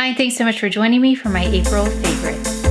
Hi, thanks so much for joining me for my April favorites.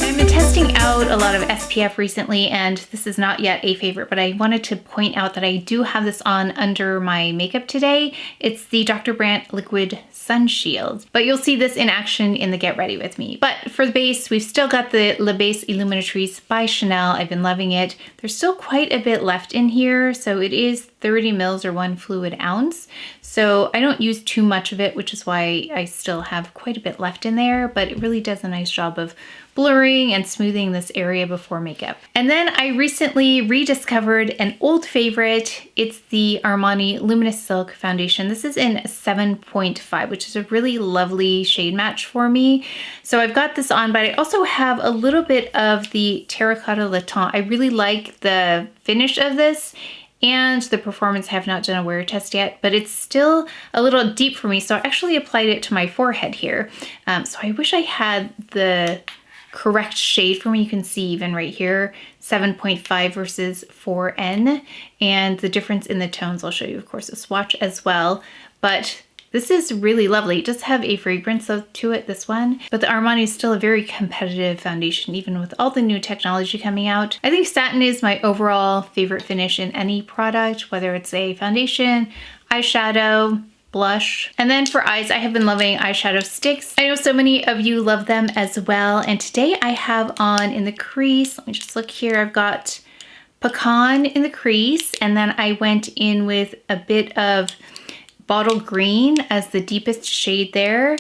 I've been testing out a lot of SPF recently, and this is not yet a favorite, but I wanted to point out that I do have this on under my makeup today. It's the Dr. Brandt Liquid Sun Shield, but you'll see this in action in the Get Ready With Me. But for the base, we've still got the Le Base Illuminatrice by Chanel. I've been loving it. There's still quite a bit left in here, so it is 30 mils or 1 fluid ounce. So I don't use too much of it, which is why I still have quite a bit left in there, but it really does a nice job of blurring and smoothing this area before makeup. And then I recently rediscovered an old favorite. It's the Armani Luminous Silk Foundation. This is in 7.5, which is a really lovely shade match for me. So I've got this on, but I also have a little bit of the Terracotta Le Teint. I really like the finish of this, and the performance. I have not done a wear test yet, but it's still a little deep for me, so I actually applied it to my forehead here. So I wish I had the correct shade for me. You can see even right here, 7.5 versus 4N, and the difference in the tones. I'll show you, of course, a swatch as well, but this is really lovely. It does have a fragrance to it, this one, but the Armani is still a very competitive foundation, even with all the new technology coming out. I think satin is my overall favorite finish in any product, whether it's a foundation, eyeshadow, blush. And then for eyes, I have been loving eyeshadow sticks. I know so many of you love them as well. And today I have on in the crease, let me just look here, I've got Pecan in the crease, and then I went in with a bit of Bottle Green as the deepest shade there.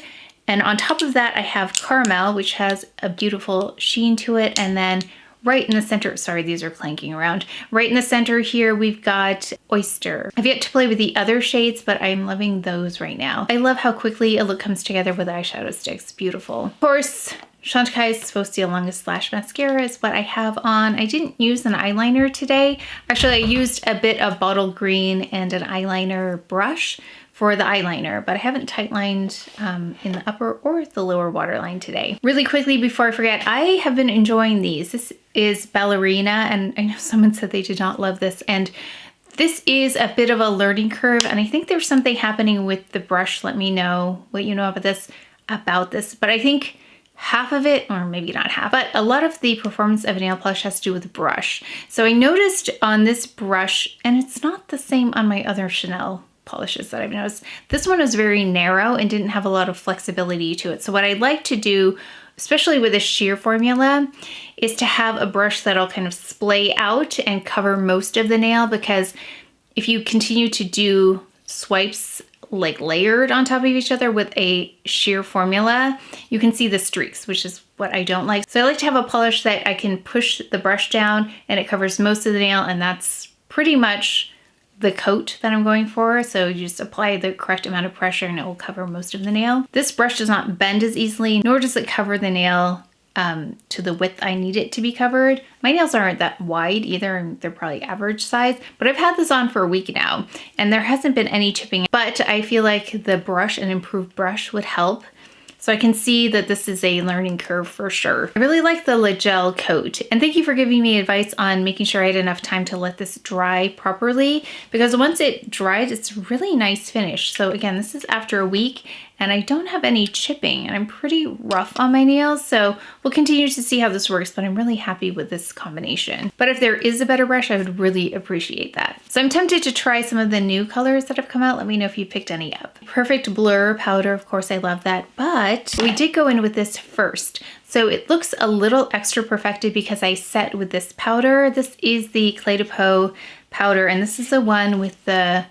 And on top of that, I have Caramel, which has a beautiful sheen to it. And then right in the center, sorry, these are clanking around. Right in the center here, we've got Oyster. I've yet to play with the other shades, but I'm loving those right now. I love how quickly a look comes together with eyeshadow sticks. Beautiful. Of course, Chantecaille's Fuchsia Longest Lash Mascara is what I have on. I didn't use an eyeliner today. Actually, I used a bit of Bottle Green and an eyeliner brush for the eyeliner, but I haven't tight lined in the upper or the lower waterline today. Really quickly before I forget, I have been enjoying these. This is Ballerina, and I know someone said they did not love this, and this is a bit of a learning curve, and I think there's something happening with the brush. Let me know what you know about this, but I think half of it, or maybe not half, but a lot of the performance of a nail polish has to do with the brush. So I noticed on this brush, and it's not the same on my other Chanel polishes that I've noticed, this one was very narrow and didn't have a lot of flexibility to it. So what I like to do, especially with a sheer formula, is to have a brush that'll kind of splay out and cover most of the nail, because if you continue to do swipes like layered on top of each other with a sheer formula, you can see the streaks, which is what I don't like. So I like to have a polish that I can push the brush down and it covers most of the nail, and that's pretty much the coat that I'm going for. So you just apply the correct amount of pressure and it will cover most of the nail. This brush does not bend as easily, nor does it cover the nail to the width I need it to be covered. My nails aren't that wide either, and they're probably average size, but I've had this on for a week now and there hasn't been any chipping, but I feel like the brush, an improved brush, would help. So I can see that this is a learning curve for sure. I really like the Le Gel coat, and thank you for giving me advice on making sure I had enough time to let this dry properly, because once it dried, it's really nice finish. So again, this is after a week and I don't have any chipping, and I'm pretty rough on my nails, so we'll continue to see how this works, but I'm really happy with this combination. But if there is a better brush, I would really appreciate that. So I'm tempted to try some of the new colors that have come out. Let me know if you picked any up. Perfect Blur powder, of course, I love that, but we did go in with this first. So it looks a little extra perfected because I set with this powder. This is the Clé de Peau powder, and this is the one with the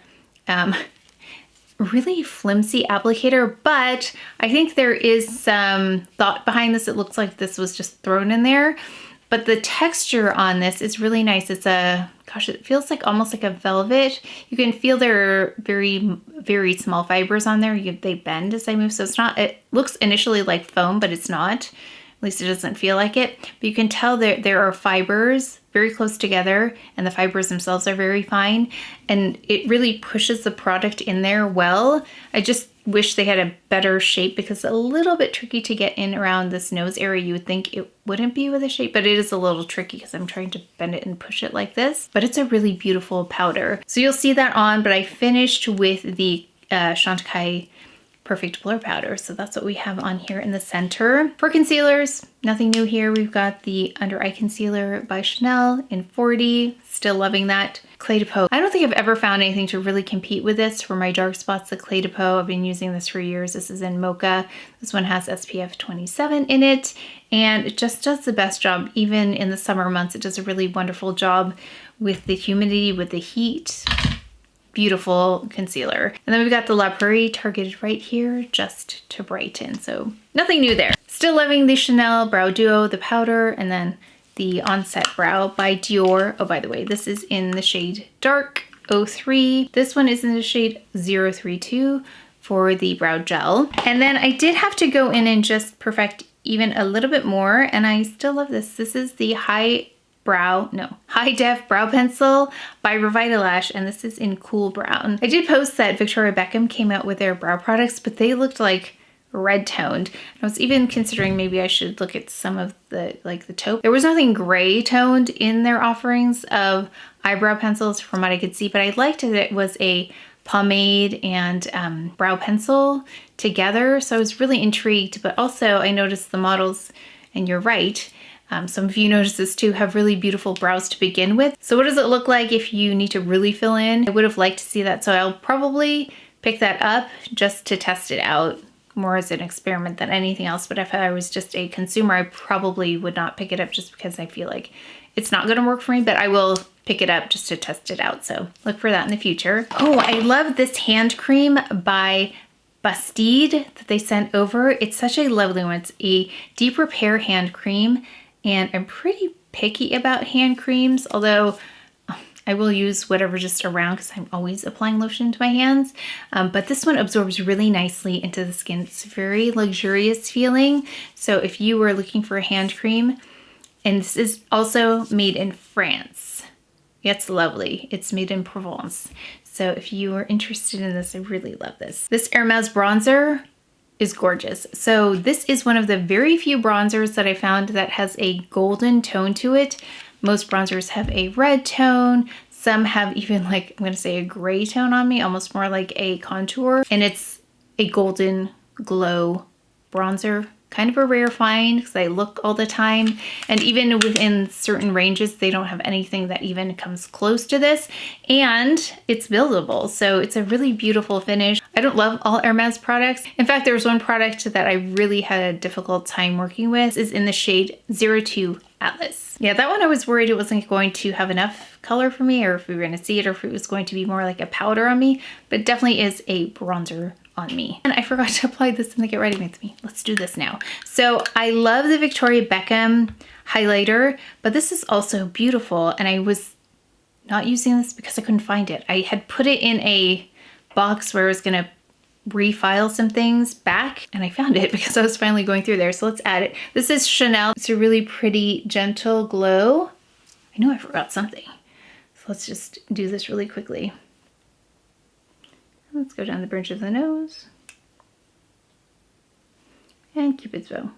really flimsy applicator, but I think there is some thought behind this. It looks like this was just thrown in there, but the texture on this is really nice. It's a, gosh, it feels like almost like a velvet. You can feel there are very, very small fibers on there. They bend as I move, so it's not, it looks initially like foam, but it's not. At least it doesn't feel like it. But you can tell there are fibers very close together, and the fibers themselves are very fine, and it really pushes the product in there well. I just wish they had a better shape because it's a little bit tricky to get in around this nose area. You would think it wouldn't be with a shape, but it is a little tricky because I'm trying to bend it and push it like this. But it's a really beautiful powder. So you'll see that on, but I finished with the Chantecaille Perfect Blur Powder. So that's what we have on here in the center. For concealers, nothing new here. We've got the Under Eye Concealer by Chanel in 40. Still loving that. Clé de Peau. I don't think I've ever found anything to really compete with this for my dark spots. The Clé de Peau, I've been using this for years. This is in Mocha. This one has SPF 27 in it, and it just does the best job. Even in the summer months, it does a really wonderful job with the humidity, with the heat. Beautiful concealer. And then we've got the La Prairie targeted right here just to brighten. So nothing new there. Still loving the Chanel Brow Duo, the powder, and then the Onset Brow by Dior. Oh, by the way, this is in the shade Dark 03. This one is in the shade 032 for the brow gel. And then I did have to go in and just perfect even a little bit more, and I still love this. This is the High Def Brow Pencil by REVITALASH, and this is in Cool Brown. I did post that Victoria Beckham came out with their brow products, but they looked like red toned. I was even considering maybe I should look at some of the, like the taupe. There was nothing gray toned in their offerings of eyebrow pencils from what I could see, but I liked that it was a pomade and brow pencil together. So I was really intrigued, but also I noticed the models, and you're right, some of you noticed this too, have really beautiful brows to begin with. So what does it look like if you need to really fill in? I would have liked to see that, so I'll probably pick that up just to test it out, more as an experiment than anything else. But if I was just a consumer, I probably would not pick it up just because I feel like it's not gonna work for me, but I will pick it up just to test it out. So look for that in the future. Oh, I love this hand cream by Bastide that they sent over. It's such a lovely one. It's a deep repair hand cream, and I'm pretty picky about hand creams, although I will use whatever just around because I'm always applying lotion to my hands. But this one absorbs really nicely into the skin. It's very luxurious feeling. So if you were looking for a hand cream, and this is also made in France. It's lovely. It's made in Provence. So if you are interested in this, I really love this. This Hermes bronzer is gorgeous. So this is one of the very few bronzers that I found that has a golden tone to it. Most bronzers have a red tone. Some have even, like, I'm gonna say a gray tone on me, almost more like a contour. And it's a golden glow bronzer. Kind of a rare find because I look all the time. And even within certain ranges, they don't have anything that even comes close to this. And it's buildable, so it's a really beautiful finish. I don't love all Hermes products. In fact, there was one product that I really had a difficult time working with. Is in the shade 02 Atlas. Yeah, that one I was worried it wasn't going to have enough color for me, or if we were gonna see it, or if it was going to be more like a powder on me, but it definitely is a bronzer on me. And I forgot to apply this in the Get Ready With Me. Let's do this now. So I love the Victoria Beckham highlighter, but this is also beautiful, and I was not using this because I couldn't find it. I had put it in a box where I was gonna refile some things back, and I found it because I was finally going through there. So let's add it. This is Chanel. It's a really pretty gentle glow. I know I forgot something. So let's just do this really quickly. Let's go down the bridge of the nose and Cupid's bow.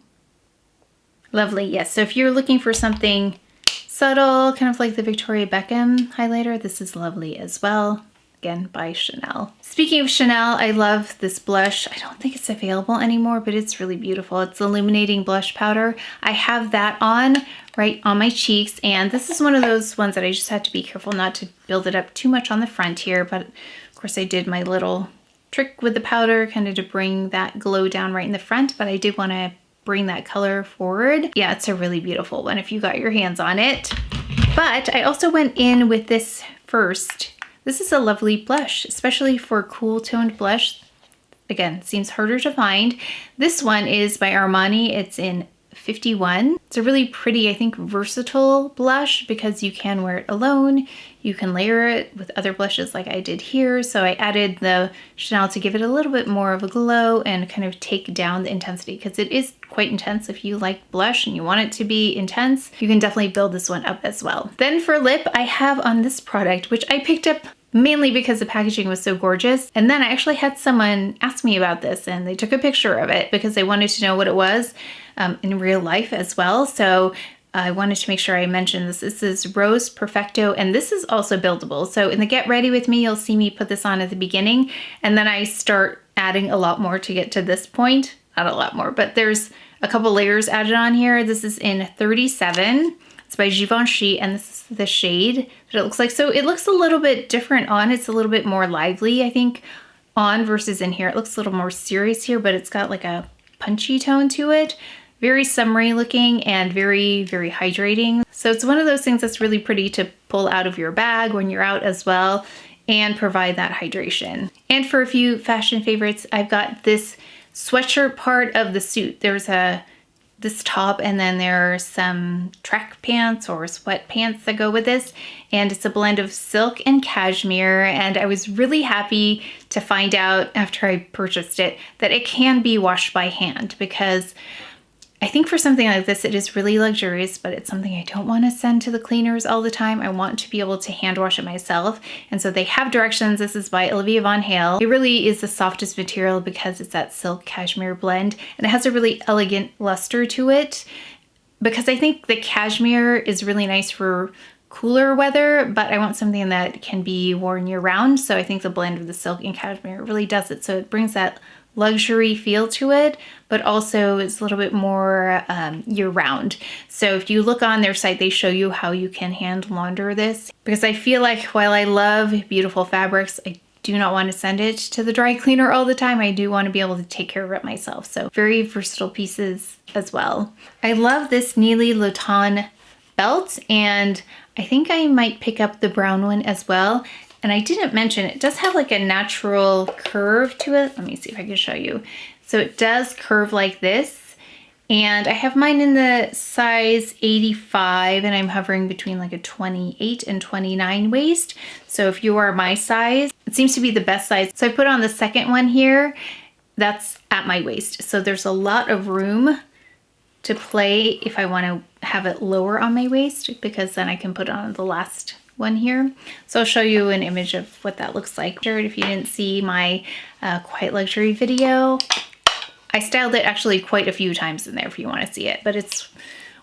Lovely, yes. So if you're looking for something subtle, kind of like the Victoria Beckham highlighter, this is lovely as well. Again, by Chanel. Speaking of Chanel, I love this blush. I don't think it's available anymore, but it's really beautiful. It's Illuminating blush powder. I have that on right on my cheeks, and this is one of those ones that I just had to be careful not to build it up too much on the front here, but of course I did my little trick with the powder kind of to bring that glow down right in the front, but I did want to bring that color forward. Yeah, it's a really beautiful one if you got your hands on it. But I also went in with this first. This is a lovely blush, especially for cool toned blush. Again, seems harder to find. This one is by Armani. It's in 51. It's a really pretty, I think, versatile blush because you can wear it alone. You can layer it with other blushes like I did here. So I added the Chanel to give it a little bit more of a glow and kind of take down the intensity, because it is quite intense. If you like blush and you want it to be intense, you can definitely build this one up as well. Then for lip, I have on this product, which I picked up mainly because the packaging was so gorgeous. And then I actually had someone ask me about this, and they took a picture of it because they wanted to know what it was in real life as well. So I wanted to make sure I mentioned this. This is Rose Perfecto, and this is also buildable. So in the Get Ready With Me, you'll see me put this on at the beginning, and then I start adding a lot more to get to this point. Not a lot more, but there's a couple layers added on here. This is in 37. It's by Givenchy, and this is the shade that it looks like. So it looks a little bit different on. It's a little bit more lively, I think, on versus in here. It looks a little more serious here, but it's got like a punchy tone to it. Very summery looking and very, very hydrating. So it's one of those things that's really pretty to pull out of your bag when you're out as well and provide that hydration. And for a few fashion favorites, I've got this sweatshirt part of the suit. There's this top, and then there are some track pants or sweat pants that go with this, and it's a blend of silk and cashmere. And I was really happy to find out after I purchased it that it can be washed by hand, because I think for something like this, it is really luxurious, but it's something I don't want to send to the cleaners all the time. I want to be able to hand wash it myself. And so they have directions. This is by Olivia Von Hale. It really is the softest material because it's that silk cashmere blend, and it has a really elegant luster to it, because I think the cashmere is really nice for cooler weather, but I want something that can be worn year round. So I think the blend of the silk and cashmere really does it. So it brings that luxury feel to it, but also it's a little bit more year-round. So if you look on their site, they show you how you can hand launder this, because I feel like while I love beautiful fabrics, I do not want to send it to the dry cleaner all the time. I do want to be able to take care of it myself. So very versatile pieces as well. I love this Neely Lotan belt, and I think I might pick up the brown one as well. And I didn't mention, it does have like a natural curve to it. Let me see if I can show you. So it does curve like this. And I have mine in the size 85, and I'm hovering between like a 28 and 29 waist. So if you are my size, it seems to be the best size. So I put on the second one here, that's at my waist. So there's a lot of room to play if I want to have it lower on my waist, because then I can put on the last one here. So I'll show you an image of what that looks like. If you didn't see my Quiet Luxury video, I styled it actually quite a few times in there if you want to see it. But it's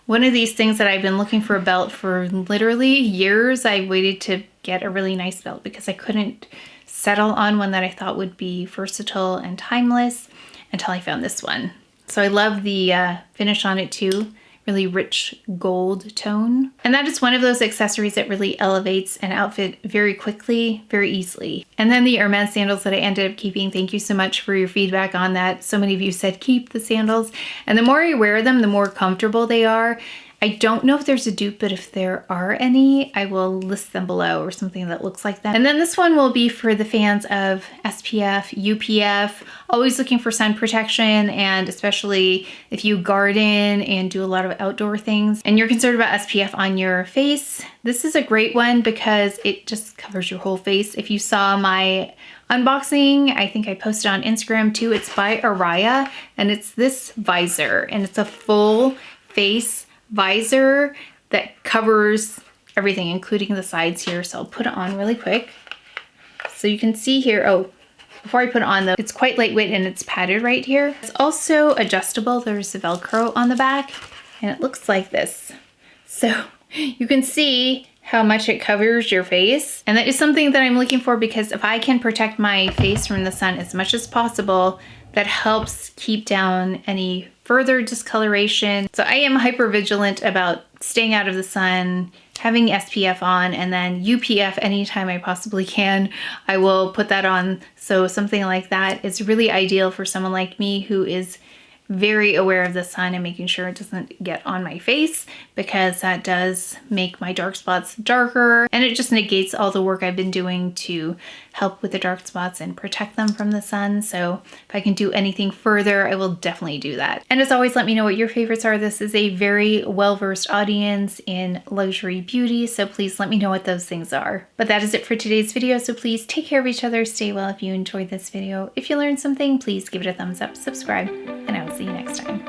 one of these things that I've been looking for a belt for literally years. I waited to get a really nice belt because I couldn't settle on one that I thought would be versatile and timeless until I found this one. So I love the finish on it too. Really rich gold tone. And that is one of those accessories that really elevates an outfit very quickly, very easily. And then the Hermes sandals that I ended up keeping. Thank you so much for your feedback on that. So many of you said keep the sandals. And the more I wear them, the more comfortable they are. I don't know if there's a dupe, but if there are any, I will list them below, or something that looks like that. And then this one will be for the fans of SPF, UPF, always looking for sun protection, and especially if you garden and do a lot of outdoor things and you're concerned about SPF on your face. This is a great one because it just covers your whole face. If you saw my unboxing, I think I posted on Instagram too, it's by Araya, and it's this visor, and it's a full face visor that covers everything, including the sides here. So I'll put it on really quick. So you can see here, oh, before I put it on though, it's quite lightweight and it's padded right here. It's also adjustable. There's a Velcro on the back, and it looks like this. So you can see how much it covers your face. And that is something that I'm looking for, because if I can protect my face from the sun as much as possible, that helps keep down any further discoloration. So I am hyper vigilant about staying out of the sun, having SPF on, and then UPF anytime I possibly can. I will put that on. So something like that is really ideal for someone like me who is very aware of the sun and making sure it doesn't get on my face, because that does make my dark spots darker, and it just negates all the work I've been doing to help with the dark spots and protect them from the sun. So if I can do anything further, I will definitely do that. And as always, let me know what your favorites are. This is a very well-versed audience in luxury beauty, so please let me know what those things are. But that is it for today's video, so please take care of each other, stay well if you enjoyed this video. If you learned something, please give it a thumbs up, subscribe, and I will see you next time.